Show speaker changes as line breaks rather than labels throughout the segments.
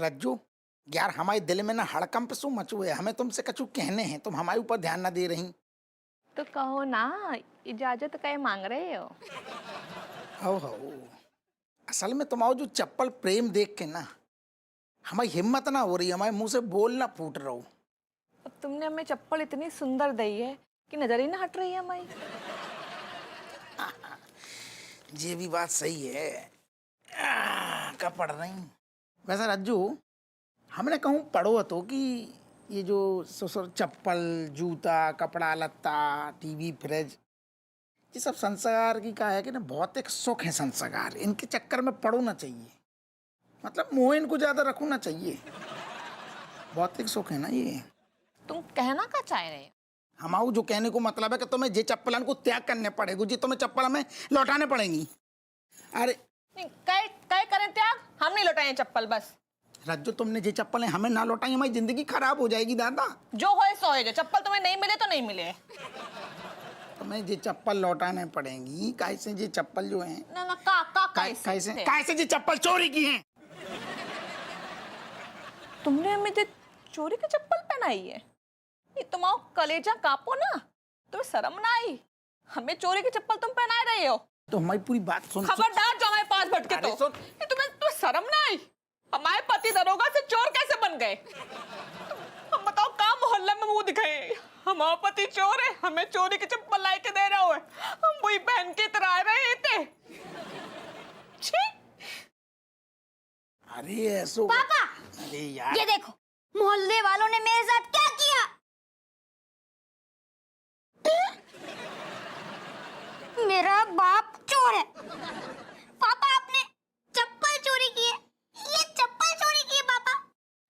रज्जू, यार हमारे दिल में ना हड़कंप सु मचुए, हमें तुमसे कछु कहने हैं, तुम हमारे ऊपर ध्यान ना दे रही।
तो कहो ना, इजाजत कहे मांग रहे हो।
हो असल में तुम्हारा जो चप्पल प्रेम देख के ना हमारी हिम्मत ना हो रही, हमारे मुंह से बोल ना फूट रहा हो।
अब तुमने हमें चप्पल इतनी सुंदर दी है कि नजर ही ना हट रही है हमारी।
ये भी बात सही है। कब पढ़ रही? वैसे रज्जू, हमने कहूँ पढ़ो तो कि ये जो ससुर चप्पल, जूता, कपड़ा लत्ता, टीवी, फ्रिज, ये सब संसार की का है कि ना भौतिक सुख है संसार, इनके चक्कर में पड़ो ना चाहिए। मतलब मोह इनको ज्यादा रखो ना चाहिए, भौतिक सुख है ना ये।
तुम कहना क्या चाह रहे हो?
हमारा जो कहने को मतलब है कि तुम्हें ये चप्पल को त्याग करने पड़ेगी, जी तुम्हें चप्पल हमें लौटाने पड़ेंगी। अरे
नहीं, कहे करें त्याग, हम नहीं लौटाए चप्पल बस।
रज्जू, तुमने ये चप्पलें हमें ना लौटाई, हमारी जिंदगी खराब हो जाएगी दादा।
जो होए सो है, चप्पल तुम्हें नहीं मिले तो नहीं मिले।
तुम्हें ये चप्पल लौटाने पड़ेंगी। कैसे ये चप्पल जो है
ना ना
कैसे ये चप्पल चोरी की है?
तुमने हमें ये चोरी की चप्पल पहनाई है? ये तुम्हारा कलेजा कापो ना, तुम्हें शर्म ना आई? हमें चोरी की चप्पल तुम पहना रहे हो?
तो हमारी पूरी बात सुन।
खबरदार जो हमारे पास भटके तो। ये तुम्हें शर्म ना आई? हमारे पति दरोगा से चोर कैसे बन गए? हम बताओ कहाँ मोहल्ले में मुंह दिखाए? हमारा पति चोर है, हमें चोरी की चप्पल ला के दे रहा है, हम वही बहन की तरह आ रहे थे। छी!
अरे ऐसो
पापा,
अरे यार,
ये देखो मोहल्ले वालों ने मेरे साथ क्या किया। मेरा बाप चोर है। पापा, आपने चप्पल चोरी की है। ये चप्पल चोरी की है पापा।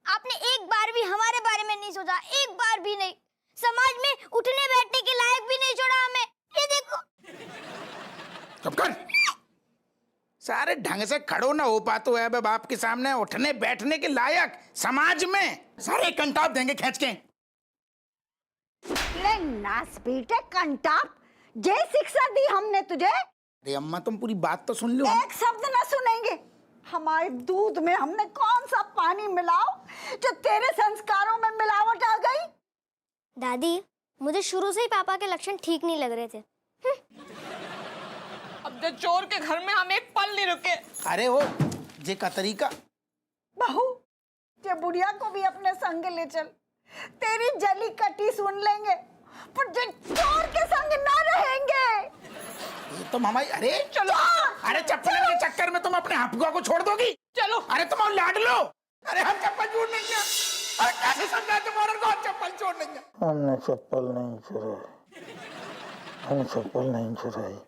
आपने एक बार भी हमारे बारे में नहीं सोचा, एक बार भी नहीं। समाज में उठने बैठने के लायक भी नहीं छोड़ा हमें। ये देखो।
चुप कर। सारे ढंग से खड़ो ना हो पाते है बाप के सामने, उठने बैठने के लायक समाज में सारे कंटाप देंगे खींच के।
ले नास बेटे कंटाप, जे शिक्षा दी हमने तुझे।
अरे अम्मा, तुम पूरी बात तो सुन लो।
एक शब्द ना सुनेंगे। हमारे दूध में हमने कौन सा पानी मिलाओ जो तेरे संस्कारों में मिलावट आ गई?
दादी, मुझे शुरू से ही पापा के लक्षण ठीक नहीं लग रहे थे।
अब जो चोर के घर में हम एक पल नहीं रुके।
अरे वो जे का तरीका।
बहू, ये बुढ़िया को भी अपने संग ले चल, तेरी जली कटी सुन लेंगे, पर जो चोर के संग ना रहेंगे।
ये तुम हमारी, अरे
चलो।
अरे चप्पल के चक्कर में तुम अपने हफ्गा को छोड़ दोगी?
चलो।
अरे तुम लाड लो। अरे हम चप्पल छोड़ नहीं गया। अरे कैसे समझा तुम्हारे को हम चप्पल छोड़ नहीं गया?
हमने चप्पल नहीं चुराई, हमने चप्पल नहीं चुराई,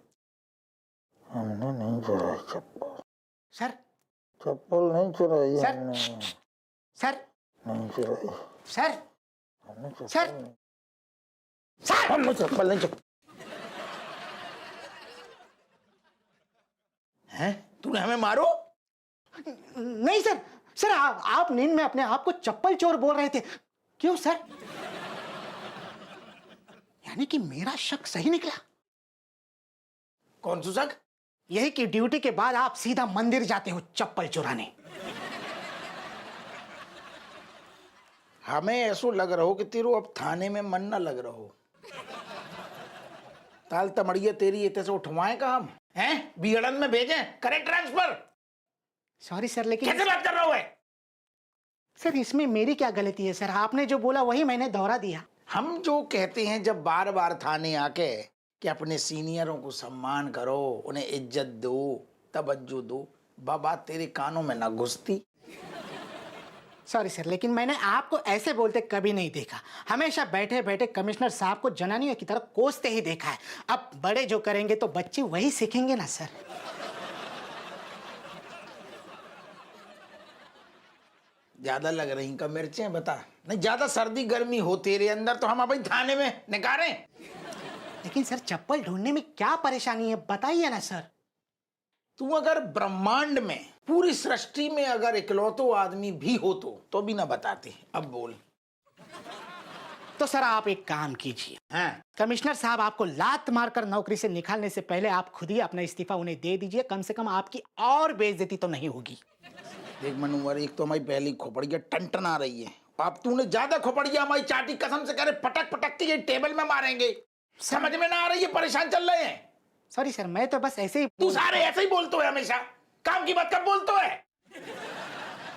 हमने नहीं चुराई चप्पल।
सर,
चप्पल नहीं चुराई
सर,
हमने,
सर,
नहीं चुराई,
सर,
हमने चप्पल
सर,
नहीं,
सर,
हमने चप्पल नहीं चुराई।
हैं? तूने हमें मारो?
नहीं सर, सर आप नींद में अपने आप को चप्पल चोर बोल रहे थे। क्यों सर? यानी कि मेरा शक सही निकला।
कौन सा शक?
यही कि ड्यूटी के बाद आप सीधा मंदिर जाते हो चप्पल चुराने।
हमें ऐसा लग रहा हो कि तेरो अब थाने में मन ना लग रहा हो। ताल तमड़िया तेरी इतने से उठवाएं का हम हैं? बीहड़न में भेजें, करें ट्रांसफर।
सॉरी सर, लेकिन
कैसे बात कर रहा है?
सर इसमें मेरी क्या गलती है सर? आपने जो बोला वही मैंने दोहरा दिया।
हम जो कहते हैं जब बार बार थाने आके कि अपने सीनियरों को सम्मान करो, उन्हें इज्जत दो, तवज्जो दो, बाबा तेरे कानों में ना घुसती।
सॉरी सर, लेकिन मैंने आपको ऐसे बोलते कभी नहीं देखा। हमेशा बैठे बैठे कमिश्नर साहब को जनानियों की तरफ कोसते ही देखा है। अब बड़े जो करेंगे तो बच्चे वही सीखेंगे ना सर।
ज्यादा लग रही का मिर्चें? बता। नहीं ज्यादा सर्दी गर्मी हो तेरे अंदर तो हम अभी थाने में निकालें।
लेकिन सर चप्पल ढूंढने में क्या परेशानी है बताइए ना सर।
तू अगर ब्रह्मांड में, पूरी सृष्टि में अगर इकलौतो आदमी भी हो तो भी ना बताते। अब बोल।
तो सर आप एक काम कीजिए,
हाँ,
कमिश्नर साहब आपको लात मारकर नौकरी से निकालने से पहले आप खुद ही अपना इस्तीफा उन्हें दे दीजिए। कम से कम आपकी और बेइज्जती तो नहीं होगी।
देख मनोवर, एक तो हमारी पहली खोपड़िया टन आ रही है, अब तूने ज्यादा खोपड़िया हमारी चाटी कसम से करे पटक पटक के ये टेबल में मारेंगे। समझ में ना आ रही है, परेशान चल रहे हैं।
सॉरी सर, मैं तो बस ऐसे ही।
तू सारे ऐसे ही बोलते है, हमेशा काम की बात कब बोलते है?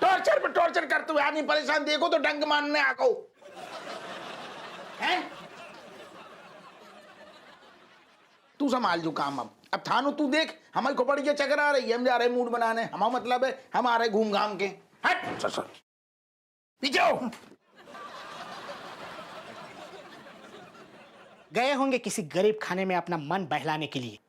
टॉर्चर पे टॉर्चर करते हुए आदमी परेशान देखो तो डंग मारने आको हैं। तू संभाल जो काम। अब थानो तू देख, हमारी खोपड़िया चक्कर आ रही है, हम जा रहे मूड बनाने, हमारा मतलब है हम आ रहे घूम घाम के। हट सर पीछे हो।
गए होंगे किसी गरीब खाने में अपना मन बहलाने के लिए।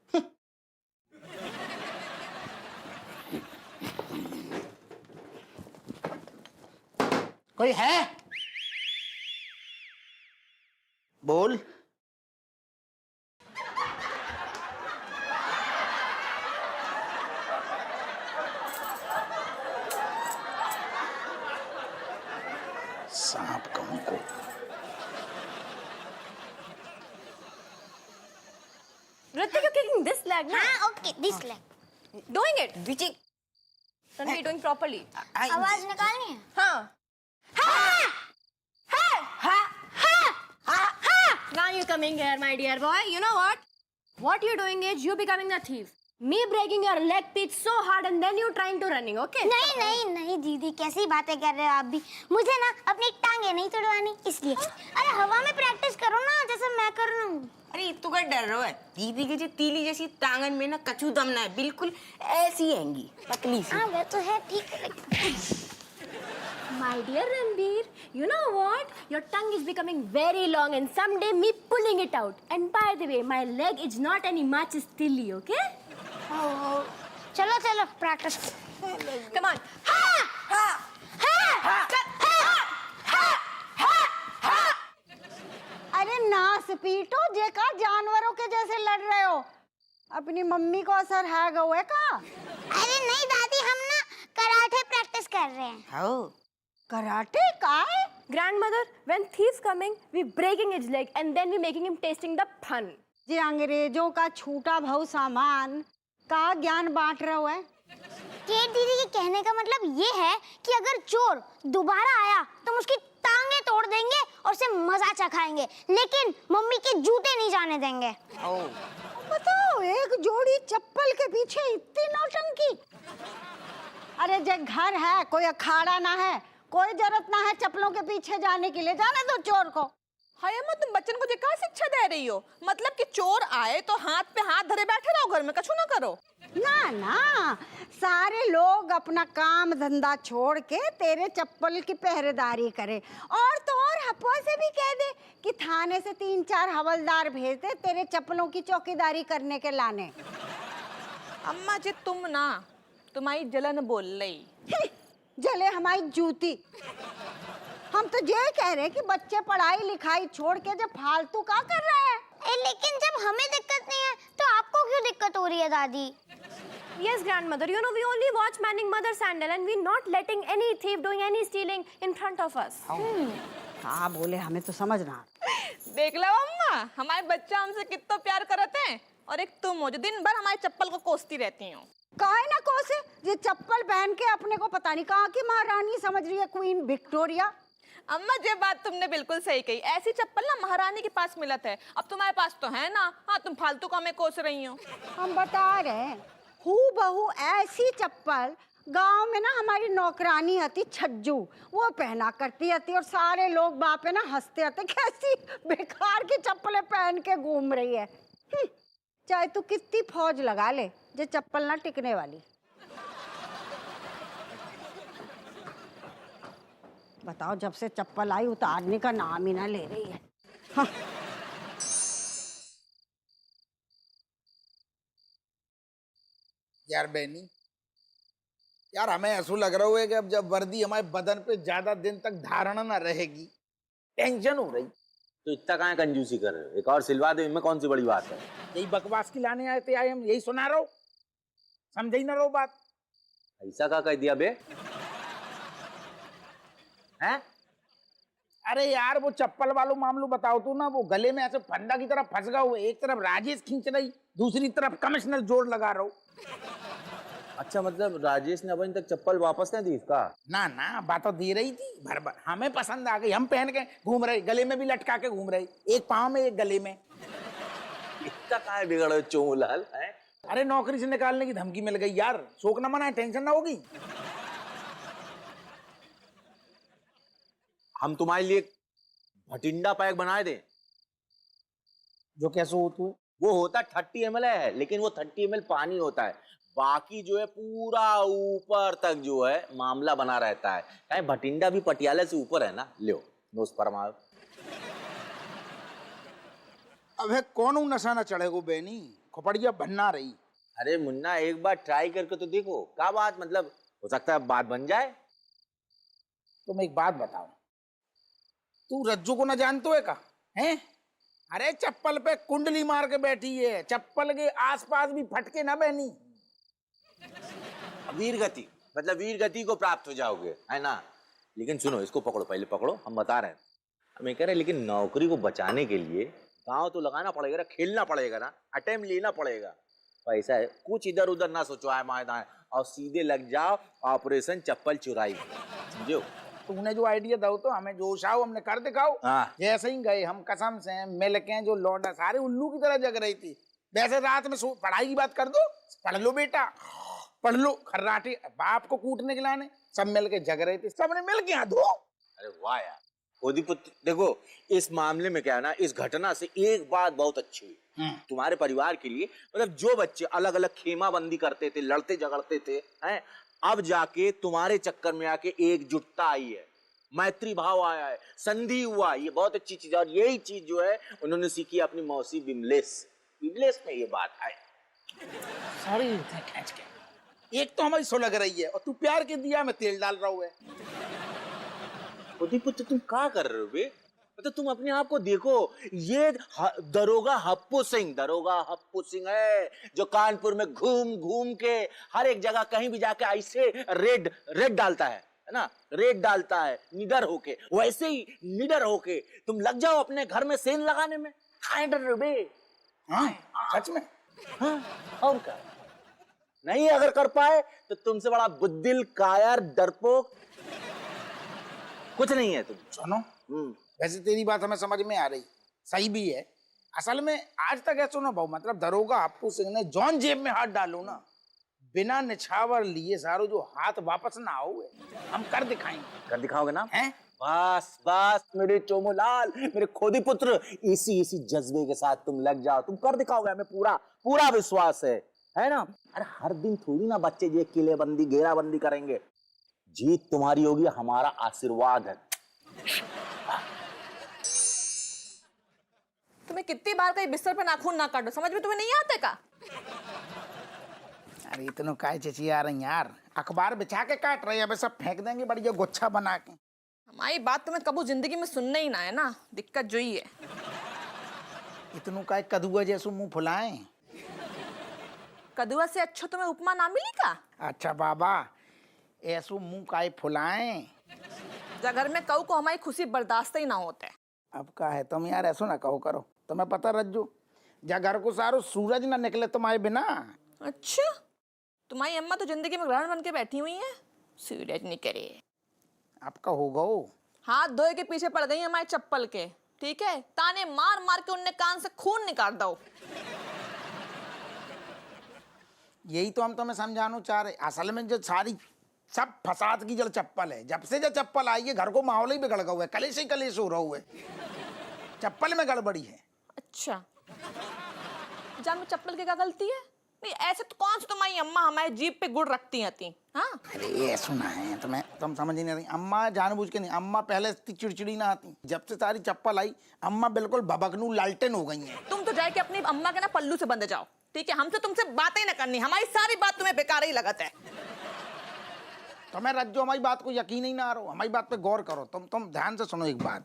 कोई है?
बोल। सांप कहूं को
Ritik, you're kicking this leg, no?
हाँ okay this leg.
Doing it. Vijay. Tanvi, doing properly.
आवाज निकालनी है।
हाँ. Now you're coming here, my dear boy. You know what? What you're doing is you becoming a thief. Me breaking your leg teeth so hard and then you trying to running, okay?
नहीं नहीं नहीं दीदी, कैसी बातें कर रहे हो आप भी। मुझे ना अपनी टांगे नहीं तोड़वानी इसलिए। अरे हवा में प्रैक्टिस करो ना, जैसे मैं कर रहा हूँ।
अरे तू क्या डर रहा है? दीदी की जो तीली जैसी टांगन में ना कछू दम ना है, बिल्कुल ऐसी हैंगी, पतली सी।
हाँ वो तो है, ठीक है।
My dear Ranbir, you know what? Your tongue is becoming very long and someday me pulling it out. And by the way, my leg is not any much stilly, okay?
चलो चलो प्रैक्टिस।
Come on.
अरे नास पीटो, जेका जानवरों के जैसे लड़ रहे हो। अपनी मम्मी को असर है गए का?
अरे नहीं दादी, हम ना कराटे प्रैक्टिस कर रहे हैं।
हाँ।
कराटे का है?
Grandmother, when thief's coming, we breaking his leg and then we making him tasting the fun.
जे अंग्रेजों का छूटा भाव सामान का ज्ञान बांट रहा है।
केट दीदी के कहने का मतलब ये है कि अगर चोर दोबारा आया तो हम उसकी टांगे तोड़ देंगे और उसे मजा चखाएंगे, लेकिन मम्मी के जूते नहीं जाने देंगे।
बताओ, एक जोड़ी चप्पल के पीछे इतनी नौटंकी। अरे जे घर है, कोई अखाड़ा ना है, कोई जरूरत ना है चप्पलों के पीछे जाने के लिए। जाने दो चोर को।
हाय अम्मा, तुम बच्चन को क्या शिक्षा दे रही हो? मतलब कि चोर आए तो हाथ पे हाथ धरे बैठे रहो, घर में कछु ना करो।
ना ना, सारे लोग अपना काम धंधा छोड़ के तेरे चप्पल की पहरेदारी करे, और तो और हप्पा से भी कह दे कि थाने से 3-4 हवलदार भेज दे तेरे चप्पलों की चौकीदारी करने के लाने।
अम्मा जी तुम ना, तुम्हारी जलन बोल रही।
जले हमारी जूती। हम तो ये कह रहे कि बच्चे पढ़ाई लिखाई छोड़ के जब फालतू का कर रहे हैं।
लेकिन जब हमें दिक्कत नहीं है तो आपको क्यों दिक्कत हो रही है दादी?
Yes, grandmother. You know, we only watch Manning Mother Sandal and we're not letting any thief doing any stealing in front of us.
हाँ बोले, हमें तो समझना।
देख लो अम्मा, हमारे बच्चा हमसे कितना प्यार करते हैं, और एक तुम हो जो दिन भर हमारे चप्पल को कोसती रहती हो।
काहे ना कोसे, ये चप्पल पहन के अपने को पता नहीं कहाँ की महारानी समझ रही है, क्वीन विक्टोरिया।
अम्मा ये बात तुमने बिल्कुल सही कही, ऐसी चप्पल ना महारानी के पास मिलत है, अब तुम्हारे पास तो है ना। हाँ, तुम फालतू का हमें कोस रही हो।
हम बता रहे हैं, हूबहू ऐसी चप्पल गांव में ना हमारी नौकरानी आती छज्जू, वो पहना करती आती, और सारे लोग बापे ना हंसते आते, कैसी बेकार की चप्पलें पहन के घूम रही है। चाहे तू कितनी फौज लगा ले, ये चप्पल ना टिकने वाली। बताओ, जब से चप्पल आई उतारने का नाम ही ना ले रही है। हाँ।
यार बहनी, यार हमें ऐसा लग रहा है कि अब जब वर्दी हमारे बदन पे ज्यादा दिन तक धारण ना रहेगी, टेंशन हो रही।
तो इतना कहाँ कंजूसी कर रहे हो? एक और सिलवा दे, इनमें कौन सी बड़ी बात है?
यही बकवास की लाने आए थे, आए हम यही सुना रहो, समझ ही ना रहो बात।
ऐसा क्या कह दिया बे? हैं?
अरे यार वो चप्पल वालों मामलो बताओ तू ना, वो गले में ऐसे फंदा की तरफ फंस गया हुआ, एक तरफ राजेश खींच रही, दूसरी तरफ कमिश्नर जोर लगा रहा हूं।
अच्छा मतलब राजेश ने अभी तक चप्पल वापस नहीं दी इसका?
ना ना, बात तो दे रही थी भर भर, हमें पसंद आ गई, हम पहन के घूम रहे, गले में भी लटका के घूम रहे, एक पाँव में एक गले में।
इसका काय बिगड़ चोमूलाल है?
अरे नौकरी से निकालने की धमकी मिल गई यार, शोक न मनाए, टेंशन ना होगी।
हम तुम्हारे लिए भटिंडा पैक बनाए दें।
जो कैसे होती है?
वो होता 30 ml है, लेकिन वो 30 ml पानी होता है, बाकी जो है पूरा ऊपर तक जो है मामला बना रहता है। कहीं भटिंडा भी पटियाला से ऊपर है ना, लो नोस फरमाओ।
अबे कौन नशा न चढ़ेगो बेनी, खोपड़िया बनना रही।
अरे मुन्ना एक बार ट्राई करके तो देखो, क्या बात, मतलब हो सकता है बात बन जाए।
तुम एक बात बताओ, तू रज्जू को न जानते है का? हैं? अरे चप्पल पे कुंडली मार के बैठी है, चप्पल के आसपास भी फटके ना बहनी।
वीर गति, मतलब वीर गति को प्राप्त हो जाओगे, है ना? लेकिन सुनो, इसको पकड़ो, पहले पकड़ो, हम बता रहे हैं। मैं कह रहे लेकिन नौकरी को बचाने के लिए गाँव तो लगाना पड़ेगा ना, खेलना पड़ेगा ना, अटेम्प्ट लेना पड़ेगा। पैसा है, कुछ इधर उधर ना सोचो आए माए दाएं, और सीधे लग जाओ ऑपरेशन चप्पल चुराई, समझो?
तूने जो आइडिया दो तो हमें जोश आओ, हमने कर दिखाओ।
हाँ।
जैसे ही गए हम, कसम से मिल के जो लौंडा सारे उल्लू की तरह जग रही थी। वैसे रात में पढ़ाई की बात कर दो, पढ़ लो बेटा, पढ़ लो, खर्राटे बाप को कूटने के लाने, सब मिल के जग रहे थे, सबने मिल के यहाँ दो।
अरे वाह यार, खोदी पुत्र, देखो इस मामले में क्या है ना, इस घटना से एक बात बहुत अच्छी हुई तुम्हारे परिवार के लिए। मतलब जो बच्चे अलग अलग खेमा बंदी करते थे, लड़ते झगड़ते थे, हैं, अब जाके तुम्हारे चक्कर में आके एकजुटता आई है, मैत्री भाव आया है, संधि हुआ, ये बहुत अच्छी चीज है। और यही चीज जो है उन्होंने सीखी अपनी मौसी विमलेश में ये बात आई।
सारी खींच के एक तो हमारी सुलग रही है, और तू प्यार के दिया में तेल डाल रहा है।
पुत्र तुम क्या कर रहे हो बे? मतलब तुम अपने आप को देखो, ये दरोगा हप्पू सिंह है, जो कानपुर में घूम घूम के हर एक जगह कहीं भी जाके ऐसे रेड डालता है ना, रेड डालता है निडर होके। वैसे ही निडर होके तुम लग जाओ अपने घर में सेंध लगाने में। खाए डर रहे बे?
हाँ सच में।
हाँ, और क्या? नहीं अगर कर पाए तो तुमसे बड़ा बुद्धिल, कायर, डरपोक कुछ नहीं है तुम।
सुनो, वैसे तेरी बात हमें समझ में आ रही, सही भी है। असल में आज तक ऐसा ना भाऊ, मतलब दरोगा हप्पू सिंह ने जॉन जेब में हाथ डालो ना, बिना निछावर लिए सारो जो हाथ वापस ना आओ, हम कर दिखाएंगे।
कर दिखाओगे ना?
हैं?
बस मेरे चोमोलाल, मेरे खोदी पुत्र, इसी जज्बे के साथ तुम लग जाओ, तुम कर दिखाओगे, हमें पूरा विश्वास है ना? अरे हर दिन थोड़ी ना बच्चे ये किलेबंदी घेराबंदी करेंगे, जीत तुम्हारी होगी, हमारा आशीर्वाद है।
तुम्हें कितनी बार कहीं बिस्तर पे नाखून ना काटो, समझ में तुम्हें नहीं आते का?
अरे इतनो काय चिचिया रही यार, अखबार बिछा के काट रहे हैं, अब सब फेंक देंगे बढ़िया गुच्छा बना के।
हमारी बात तुम्हें कबू जिंदगी में सुनना ही ना है ना, दिक्कत जो ही है।
इतनो काय कदुआ जैसो मुंह फुलाए।
कदुआ से अच्छा तुम्हें उपमा ना मिली का?
अच्छा बाबा, ऐसो मुंह काय फुलाए।
घर में कहू को हमारी खुशी बर्दाश्त ही ना होता है।
अब का है, तुम यार ऐसो ना कहो करो, तुम्हें पता रज्जू, जा घर को सारो सूरज ना निकले तुम्हारे बिना।
अच्छा, तुम्हारी अम्मा तो जिंदगी में ग्रहण बन के बैठी हुई है, सूरज नहीं करे।
आपका होगा वो।
हाथ धोए के पीछे पड़ गई हमारे चप्पल के, ठीक है? ताने मार मार के उनने कान से खून निकाल दो।
यही तो हम तुम्हें समझाना चाह रहे, असल में जो सारी सब फसाद की जड़ चप्पल है। जब से जो चप्पल आई है, घर को माहौल ही बिगड़ गया हुआ है, कलेश ही कलेश हो रहा हुआ है, चप्पल में गड़बड़ी है।
अच्छा, जान में चप्पल की क्या गलती है? नहीं ऐसे तो कौन सी तुम्हारी अम्मा हमारे जीभ पे गुड़ रखती थी? हाँ,
अरे ये सुना है तुम्हें, तुम समझ ही नहीं रही। अम्मा जानबूझ के नहीं, अम्मा पहले इतनी चिड़चिड़ी ना आती, जब से सारी चप्पल आई अम्मा बिल्कुल भभकनू लालटेन हो गई हैं।
तुम तो जाके अपनी अम्मा के ना पल्लू से बंध जाओ, ठीक है? हमसे तुमसे बातें ना करनी, हमारी सारी बात तुम्हें बेकार ही लगत है।
तुम्हें रज्जो हमारी बात को यकीन ही ना आ रहा, हमारी बात पे गौर करो। तुम ध्यान से सुनो एक बात,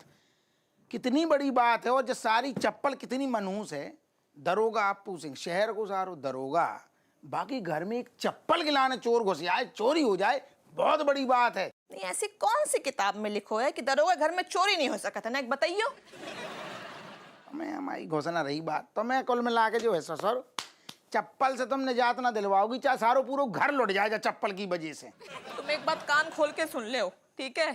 कितनी बड़ी बात है, और जो सारी चप्पल कितनी मनहूस है। दरोगा हप्पू सिंह शहर को सारो दरोगा, बाकी घर में एक चप्पल गिलाने चोर घुस जाए, चोरी हो जाए, बहुत बड़ी बात है।
नहीं ऐसी कौन सी किताब में लिखो है कि दरोगा घर में चोरी नहीं हो सकता ना? एक बताइयो।
हमें हमारी घोषणा रही बात, तो मैं कुल मिला के जो है ससुर चप्पल से तुम निजात ना दिलवाओगी, चाहे सारो पूरा घर लुट जाएगा चप्पल की वजह से।
तुम एक बात कान खोल के सुन ले, ठीक है?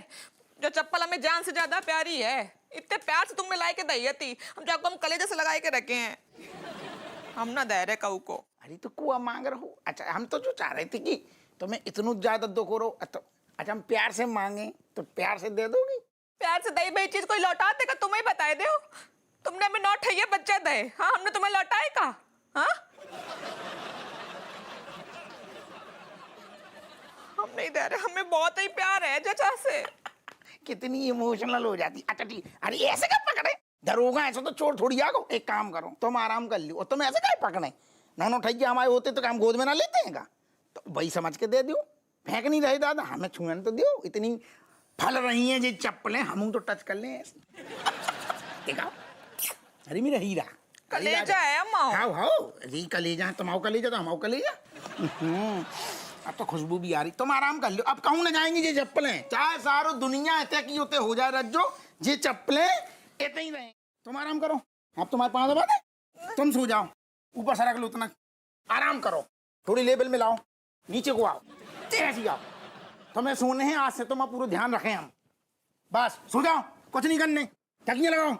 जो चप्पल हमें जान से ज्यादा प्यारी है, इतने प्यार से तुमने लाई के दी थी, हम जाको हम कलेजे से लगाए के रखे हैं। हम ना दे रहे कहू को।
अरे तो कुआ मांग रहो। अच्छा हम तो जो चाह रहे थे कि तुम्हें इतना ज्यादा दुख हो रहा, तो अच्छा हम प्यार से मांगे तो प्यार से दे दोगी?
प्यार से दई भाई चीज कोई लौटाते का तुम्हें बताए दो। तुमने हमें नौ ठैये बच्चे दे, हाँ हमने तुम्हें लौटाए का? हाँ हम नहीं दे रहे, हमें बहुत ही प्यार है चाचा से।
कितनी इमोशनल हो जाती। अच्छा ठीक, अरे ऐसे क्या पकड़े दरोगा, ऐसा तो चोर थोड़ी आगो। एक काम करो तुम आराम कर लो, और तुम ऐसे क्या पकड़े, नौ ठैया हमारे होते तो हम गोद में ना लेते हैं का? तो वही समझ के दे दियो, फेंक नहीं रहे दादा, हमें छुएन तो दियो। इतनी फल रही हैं ये चप्पलें, हम तो टच कर लें देखा। अरे मेरा हीरा
कलेजा है अम्मा।
हाँ हाँ अरे कलेजा है, तुम कलेजा तो हम कलेजा। अब तो खुशबू भी आ रही, तुम आराम कर लो। अब कहूँ ना जाएंगी ये चप्पलें, चाहे सारो दुनिया इतने की होते हो जाए रज्जो, ये चप्पलें इतने ही रहे। तुम आराम करो, अब तुम्हारे 5 दबा दे, तुम सो जाओ, ऊपर सरक लो, उतना आराम करो, थोड़ी लेवल में लाओ, नीचे को आओ, ऐसी आओ। तुम्हें सोने हैं आज से, तुम पूरा ध्यान रखें हम, बस सो जाओ, कुछ नहीं करने, तकिया लगाओ।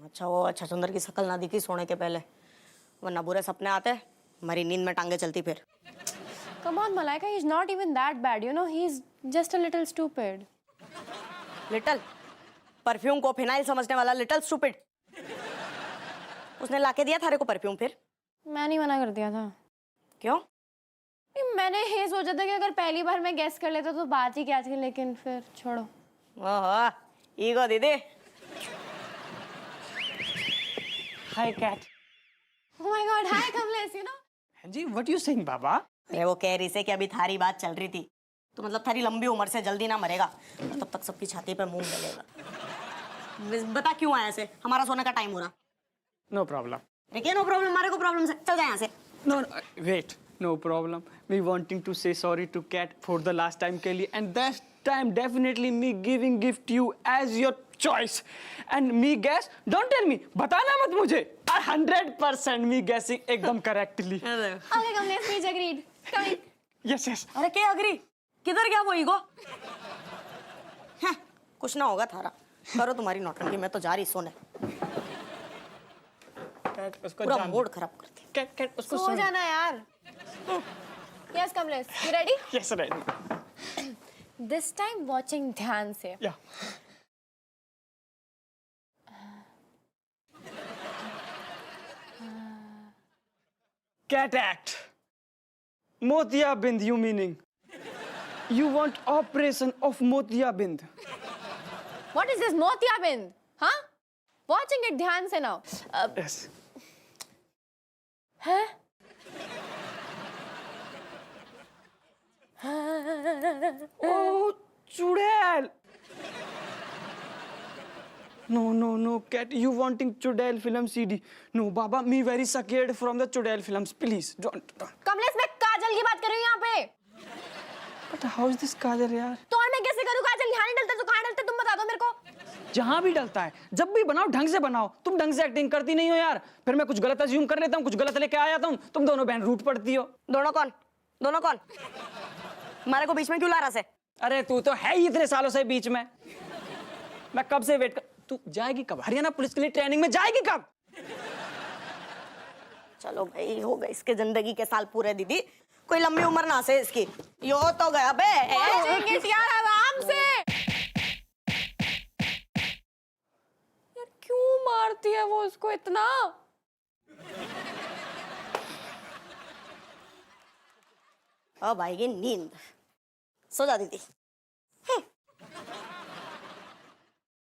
अच्छा वो अच्छा सुंदर की शक्ल ना दिखी सोने के पहले, वरना बुरे सपने आते, हमारी नींद में टांगे चलती फिर।
Come on, Malaika, he's not even that bad. You know, he's just a little stupid.
Little perfume को फिनाइल समझने वाला लिटल स्टूपिड। उसने लाके दिया थारे को परफ्यूम फिर?
मैंने मना कर दिया था।
क्यों?
मैंने ये सोचा था कि अगर पहली बार मैं गेस कर लेता तो बात ही क्या थी, लेकिन फिर छोड़ो।
ओहो ईगो दीदी।
Hi cat.
Oh my God, hi Kamlesh, you know?
Ji what you saying बाबा?
अरे वो कह रही से कि अभी थारी बात चल रही थी, तो मतलब थारी लंबी उम्र से जल्दी ना मरेगा, और तब तक सबकी छाती पे मुंह डलेगा। बता क्यों आया ऐसे? हमारा सोने का टाइम हो रहा।
No problem.
देखिए नो प्रॉब्लम, हमारे को प्रॉब्लम है, चल जाए यहाँ से।
No, wait. No problem. Me wanting to say sorry to cat for the last time के लिए, and that time definitely me giving gift you as your choice. And me guess, don't tell me, बताना मत मुझे। 100% me guessing एकदम correctly.
Okay, Kamlesh, please agreed. Come in.
Yes, yes.
अरे क्या agree? किधर गया वो ईगो? कुछ ना होगा थारा, करो तुम्हारी नौटंकी, मैं तो जा रही सोने। पूरा मूड खराब करती।
Cat उसको
सो जाना यार। Yes, Kamlesh, you ready?
Yes, ready.
This time watching ध्यान से।
Yeah. Cat act. Motiabind, you meaning? You want operation of Motiabind?
What is this Motiabind? Huh? Watching it ध्यान से now.
Yes.
है?
Oh, चुड़ैल! No, cat. You wanting चुड़ैल film CD? No, Baba, me very scared from the चुड़ैल films. Please, don't.
Kamlesh, मैं काजल की बात कर रही हूँ यहाँ पे।
But how is this काजल यार?
तो और मैं कैसे करूँ? काजल यहाँ नहीं डलता तो कहाँ डलता? तुम बता दो मेरे को।
जहाँ भी डलता है, जब भी बनाओ ढंग से बनाओ। तुम ढंग से एक्टिंग करती नहीं हो यार। फिर मैं कुछ गलत अज्यूम कर लेता हूँ, कुछ गलत लेके आ जाता हूँ। तुम दोनों बहन रूठ पड़ती हो।
दोनों कौन? दोनों कौन? हमारे को बीच में क्यों ला रहा है?
अरे तू तो है ही इतने सालों से बीच में। मैं कब से वेट कर। तू जाएगी कब? हरियाणा पुलिस के लिए ट्रेनिंग में जाएगी कब?
चलो भाई, हो गए इसके जिंदगी के साल पूरे दीदी। कोई लंबी उम्र ना से इसकी। यो तो गया बे।
यार आराम से। यार क्यों मारती है वो उसको इतना?
अब आएगी नींद। सो जा दीदी।